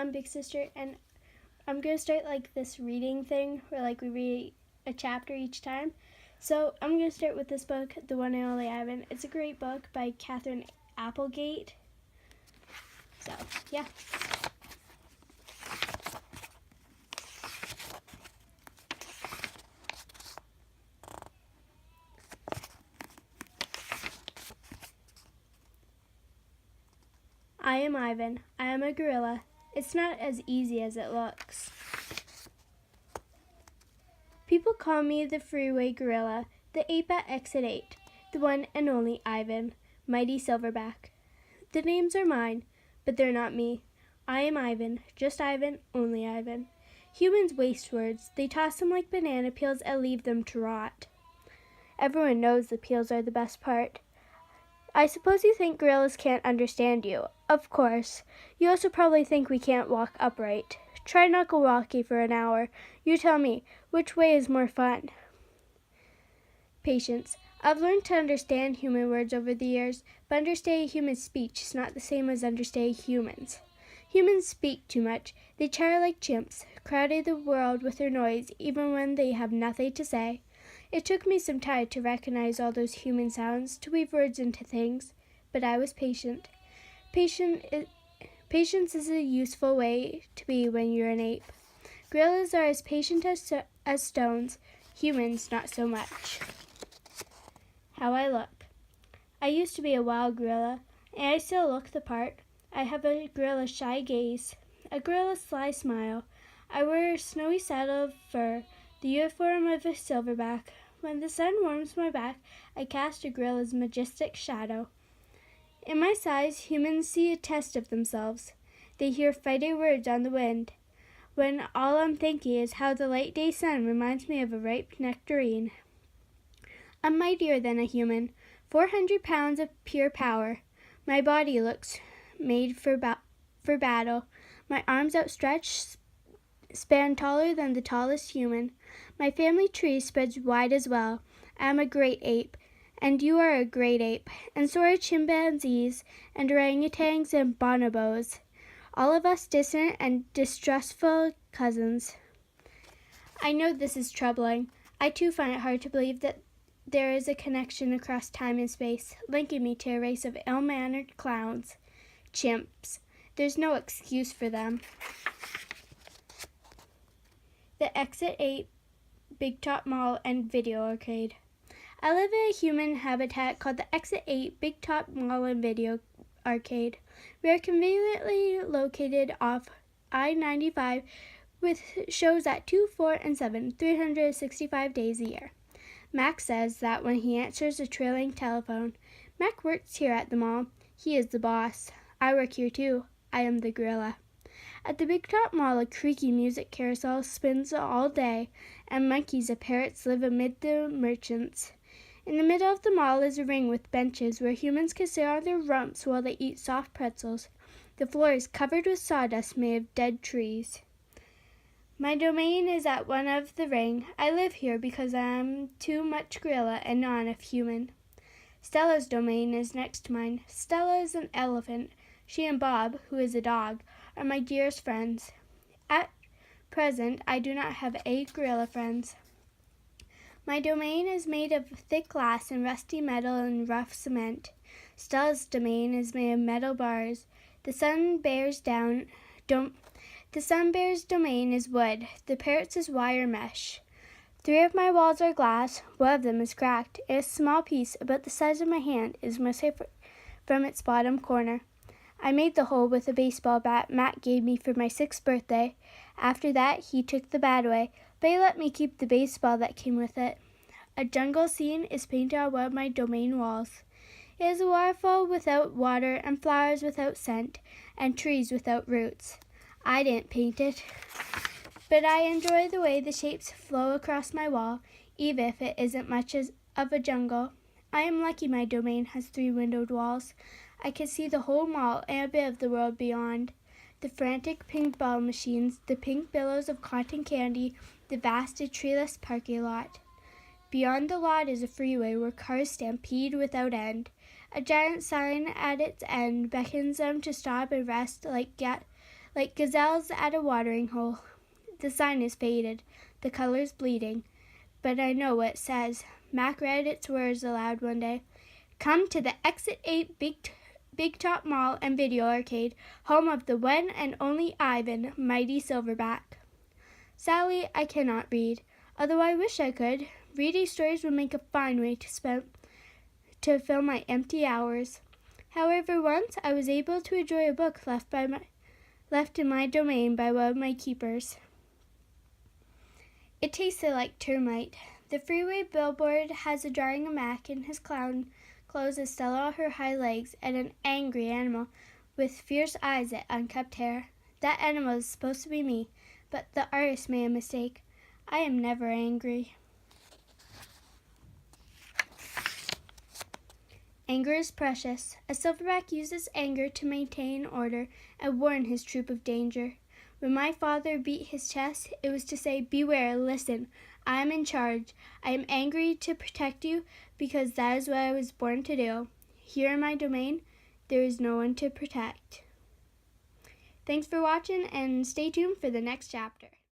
I'm Big Sister, and I'm going to start like this reading thing where like we read a chapter each time. So I'm going to start with this book, The One and Only Ivan. It's a great book by Catherine Applegate. So, yeah. I am Ivan. I am a gorilla. It's not as easy as it looks. People call me the freeway gorilla, the ape at exit 8, the one and only Ivan, mighty silverback. The names are mine, but they're not me. I am Ivan, just Ivan, only Ivan. Humans waste words. They toss them like banana peels and leave them to rot. Everyone knows the peels are the best part. I suppose you think gorillas can't understand you. Of course. You also probably think we can't walk upright. Try knuckle walkie for an hour. You tell me, which way is more fun? Patience. I've learned to understand human words over the years, but understanding human speech is not the same as understanding humans. Humans speak too much. They chatter like chimps, crowding the world with their noise even when they have nothing to say. It took me some time to recognize all those human sounds, to weave words into things, but I was patient. Patience is a useful way to be when you're an ape. Gorillas are as patient as stones, humans not so much. How I look. I used to be a wild gorilla, and I still look the part. I have a gorilla's shy gaze, a gorilla's sly smile. I wear a snowy saddle of fur, the uniform of a silverback. When the sun warms my back, I cast a gorilla's majestic shadow. In my size, humans see a test of themselves. They hear fighting words on the wind, when all I'm thinking is how the late day sun reminds me of a ripe nectarine. I'm mightier than a human, 400 pounds of pure power. My body looks made for battle. My arms outstretched span taller than the tallest human. My family tree spreads wide as well. I am a great ape, and you are a great ape, and so are chimpanzees, and orangutans and bonobos. All of us distant and distrustful cousins. I know this is troubling. I too find it hard to believe that there is a connection across time and space, linking me to a race of ill-mannered clowns. Chimps. There's no excuse for them. The Exit 8 Big Top Mall and Video Arcade. I live in a human habitat called the Exit 8 Big Top Mall and Video Arcade. We are conveniently located off I-95 with shows at 2, 4, and 7, 365 days a year. Mac says that when he answers a trailing telephone. Mac works here at the mall. He is the boss. I work here too. I am the gorilla. At the Big Top Mall, a creaky music carousel spins all day, and monkeys and parrots live amid the merchants. In the middle of the mall is a ring with benches where humans can sit on their rumps while they eat soft pretzels. The floor is covered with sawdust made of dead trees. My domain is at one of the ring. I live here because I am too much gorilla and not enough human. Stella's domain is next to mine. Stella is an elephant. She and Bob, who is a dog, are my dearest friends. At present, I do not have any gorilla friends. My domain is made of thick glass and rusty metal and rough cement. Stella's domain is made of metal bars. The sun bear's domain is wood. The parrot's is wire mesh. 3 of my walls are glass. One of them is cracked. A small piece, about the size of my hand, is missing from its bottom corner. I made the hole with a baseball bat Matt gave me for my 6th birthday. After that, he took the bat away, but he let me keep the baseball that came with it. A jungle scene is painted on one of my domain walls. It is a waterfall without water and flowers without scent and trees without roots. I didn't paint it, but I enjoy the way the shapes flow across my wall, even if it isn't much of a jungle. I am lucky my domain has 3 windowed walls. I can see the whole mall and a bit of the world beyond. The frantic ping ball machines, the pink billows of cotton candy, the vast and treeless parking lot. Beyond the lot is a freeway where cars stampede without end. A giant sign at its end beckons them to stop and rest like like gazelles at a watering hole. The sign is faded, the color's bleeding, but I know what it says. Mac read its words aloud one day. Come to the Exit 8 Big Top Mall and Video Arcade, home of the one and only Ivan, mighty Silverback. Sadly, I cannot read, although I wish I could. Reading stories would make a fine way to fill my empty hours. However, once I was able to enjoy a book left in my domain by one of my keepers. It tasted like termite. The freeway billboard has a drawing of Mac in his clown clothes, Estella on her high legs, and an angry animal with fierce eyes and unkempt hair. That animal is supposed to be me, but the artist made a mistake. I am never angry. Anger is precious. A silverback uses anger to maintain order and warn his troop of danger. When my father beat his chest, it was to say, beware, listen, I am in charge. I am angry to protect you because that is what I was born to do. Here in my domain, there is no one to protect. Thanks for watching and stay tuned for the next chapter.